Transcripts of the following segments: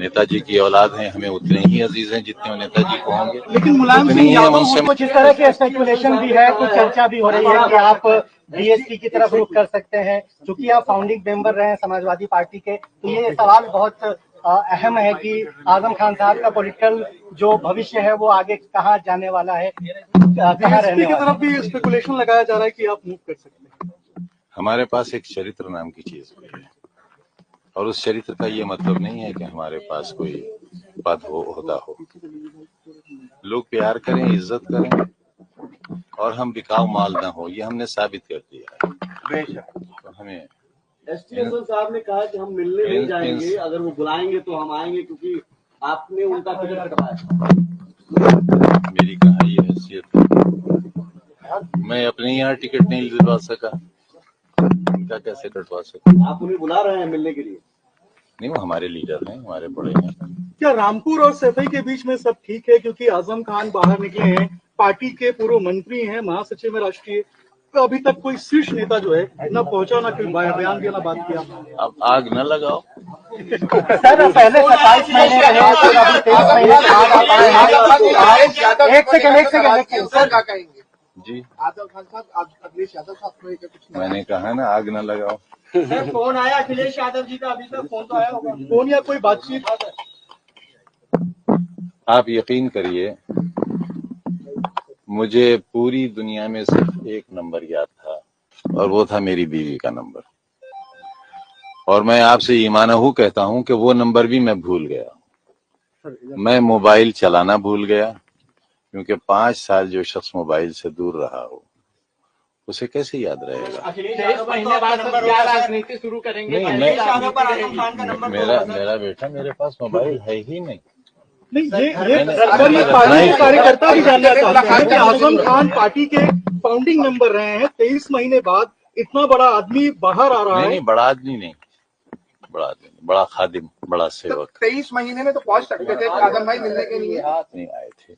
नेताजी की औलाद हैं, हमें उतने ही अजीज हैं जितने नेताजी को होंगे। लेकिन मुलायम सिंह यादव कुछ इस तरह के स्पेकुलेशन भी है, कुछ चर्चा भी हो रही है कि आप बीएसपी की तरफ रुख कर सकते हैं, क्योंकि आप फाउंडिंग मेंबर रहे हैं समाजवादी पार्टी के। तो ये सवाल बहुत अहम है कि आजम खान साहब का पॉलिटिकल जो भविष्य है वो आगे कहाँ जाने वाला है, कहाँ रहने की तरफ भी स्पेकुलेशन लगाया जा रहा है कि आप मूव कर सकते हैं। हमारे पास एक चरित्र नाम की चीज है, और उस चरित्र का ये मतलब नहीं है कि हमारे पास कोई पद हो, ओहदा हो। लोग प्यार करें, इज्जत करें, और हम बिकाऊ माल ना हो, ये हमने साबित कर दिया है। तो हमें एसटीएसएल साहब ने कहा कि हम मिलने नहीं जाएंगे, अगर वो बुलाएंगे तो हम आएंगे, क्योंकि आपने उनका टिकट कटवाया। मेरी कहाँ ये हैसियत है, मैं अपने यहाँ टिकट नहीं दिलवा सका, उनका कैसे कटवा सका? आप उन्हें बुला रहे हैं मिलने के लिए? नहीं, वो हमारे लीडर हैं, हमारे बड़े हैं। क्या रामपुर और सैफई के बीच में सब ठीक है? क्योंकि आजम खान बाहर निकले हैं, पार्टी के पूर्व मंत्री हैं, महासचिव है राष्ट्रीय, तो अभी तक कोई शीर्ष नेता जो है न पहुंचा, न कोई बयान दिया, न बात किया। अब आग न लगाओ। सर पहले 27 महीने रहे, अभी 23 महीने एक सेकंड सर क्या कहेंगे जी? आजम खान साहब, अखिलेश यादव साहब को कुछ मैंने कहा ना, आग न लगाओ। सर फोन आया अखिलेश यादव जी का, अभी तक फोन तो आया होगा, फोन या कोई बातचीत? आप यकीन करिए, मुझे पूरी दुनिया में सिर्फ एक नंबर याद था, और वो था मेरी बीवी का नंबर। और मैं आपसे ईमानहू कहता हूं कि वो नंबर भी मैं भूल गया। मैं मोबाइल चलाना भूल गया, क्योंकि 5 साल जो शख्स मोबाइल से दूर रहा हो उसे कैसे याद रहेगा? राजनीति शुरू करेंगे? नहीं, मेरा बेटा, मेरे पास मोबाइल है ही नहीं। नहीं, ये पार्टी के कार्यकर्ता भी जानना चाहते हैं कि आजम खान पार्टी के फाउंडिंग मेंबर रहे हैं, 23 महीने बाद इतना बड़ा आदमी बाहर आ रहा है। नहीं, बड़ा आदमी नहीं, बड़ा खादिम, बड़ा सेवक। 23 महीने में तो पहुंच सकते थे आजम भाई मिलने के लिए। नहीं आए थे।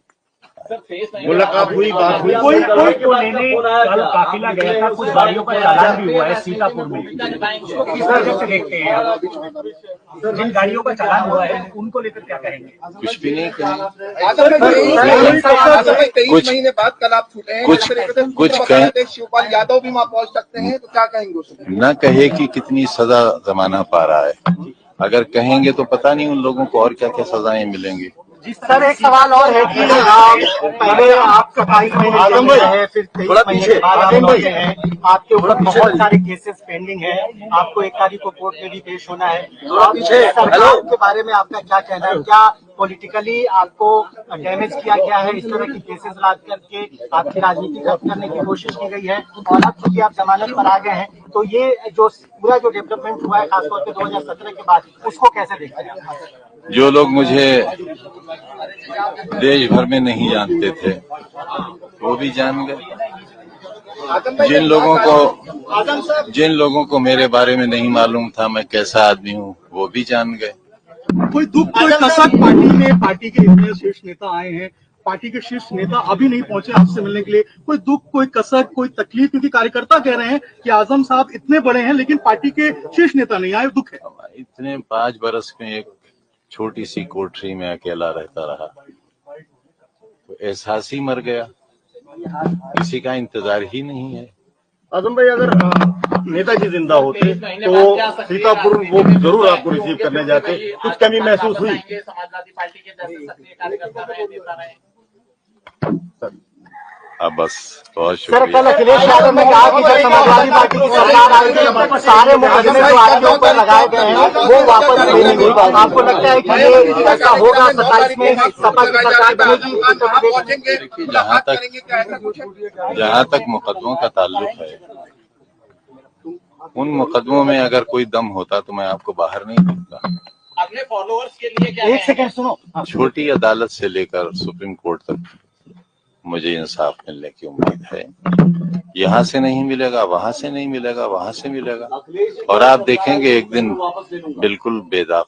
मुलाकात हुई, बात हुई। कोई को लेने कल काफिला गया था, कुछ गाड़ियों का चालान भी हुआ है सीतापुर में, उसको किस तरह से देखते हैं आप? जिन गाड़ियों का चालान हुआ है उनको लेकर क्या कहेंगे? कुछ भी नहीं कहेंगे। 23 महीने बाद कल आप छूटे हैं, कुछ कहें, शिवपाल यादव भी वहाँ पहुँच सकते हैं, तो क्या कहेंगे उसमें? न कहे कि कितनी सजा जमाना पा रहा है, अगर कहेंगे तो पता नहीं उन लोगों को और क्या क्या सजाएं मिलेंगी। सर एक सवाल और है कि पहले आप 27 महीने रहे, फिर 23 महीने बाद आप लौटे हैं, आपके ऊपर बहुत सारे केसेस पेंडिंग है, आपको 1 तारीख को कोर्ट में भी पेश होना है। तो आप सरकार के बारे में आपका क्या कहना है? क्या पॉलिटिकली आपको डैमेज किया गया है, इस तरह की केसेस ला करके आपकी राजनीति खत्म करने की कोशिश की गई है? और अब चूंकि आप जमानत पर आ गए हैं, तो ये जो पूरा जो डेवलपमेंट हुआ है खासतौर पर 2017 के बाद, उसको कैसे देखते हैं? जो लोग मुझे देश भर में नहीं जानते थे वो भी जान गए। जिन लोगों को मेरे बारे में नहीं मालूम था मैं कैसा आदमी हूँ, वो भी जान गए। कोई दुख, कोई कसक पार्टी में? पार्टी के इतने शीर्ष नेता आए हैं, पार्टी के शीर्ष नेता अभी नहीं पहुंचे आपसे मिलने के लिए, कोई दुख, कोई कसक, कोई तकलीफ? क्योंकि कार्यकर्ता कह रहे हैं कि आजम साहब इतने बड़े हैं लेकिन पार्टी के शीर्ष नेता नहीं आए, दुख है। इतने 5 बरस में एक छोटी सी कोठरी में अकेला रहता रहा, तो एहसास ही मर गया, किसी का इंतजार ही नहीं है। आजम भाई, अगर नेताजी जिंदा होते तो सीतापुर वो जरूर आपको रिसीव करने जाते, कुछ कमी महसूस हुई? समाजवादी पार्टी के जैसे सक्रिय कार्यकर्ता रहे, नेता रहे। अब बस बहुत सर शुक्रिया। कल अखिलेश यादव ने कहा कि जब समाजवादी पार्टी की सरकार आई थी, सारे मुकदमे जो आपके ऊपर लगाए गए हैं वो वापस ले लेंगे। आपको लगता है कि ये ऐसा होगा? 27 में सपा की सरकार बनेगी? जहाँ तक मुकदमों का ताल्लुक है, उन मुकदमों में अगर कोई दम होता तो मैं आपको बाहर नहीं देखता। अपने फॉलोअर्स के लिए क्या? 1 सेकंड सुनो। छोटी अदालत से लेकर सुप्रीम कोर्ट तक मुझे इंसाफ मिलने की उम्मीद है। यहाँ से नहीं मिलेगा, वहां से नहीं मिलेगा, वहां से मिलेगा, और आप देखेंगे एक दिन बिल्कुल बेदाग,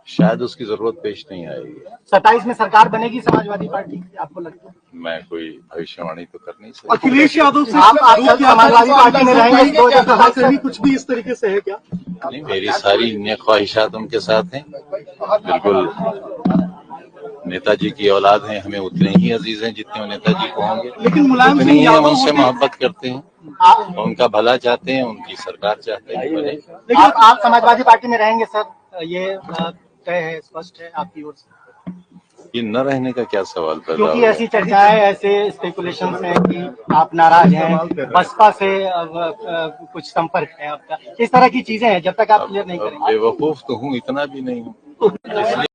शायद उसकी जरूरत पेश नहीं आएगी। 27 में सरकार बनेगी समाजवादी पार्टी की, आपको लगता है? मैं कोई भविष्यवाणी तो कर नहीं सकता। अखिलेश यादव से आप समाजवादी पार्टी में रहेंगे? कुछ भी इस तरीके से है क्या? नहीं, मेरी सारी ख्वाहिशात उनके साथ हैं, बिल्कुल। नेताजी की औलाद हैं, हमें उतने ही अजीज हैं जितने वो नेताजी को होंगे, लेकिन मुलायम उतनी सिंह ही हम यादव उनसे होते- मोहब्बत करते हैं, उनका भला चाहते हैं, उनकी सरकार चाहते हैं बने। लेकिन आप समाजवादी पार्टी में रहेंगे सर, ये तय है, स्पष्ट है आपकी ओर से? ये न रहने का क्या सवाल पैदा क्योंकि हुआ? ऐसी चर्चाएं, ऐसे स्पेकुलेशन हैं कि आप नाराज हैं, बसपा से कुछ संपर्क है आपका, इस तरह की चीजें हैं, जब तक आप क्लियर नहीं अब करेंगे। बेवकूफ तो हूँ, इतना भी नहीं हूँ, इसलिए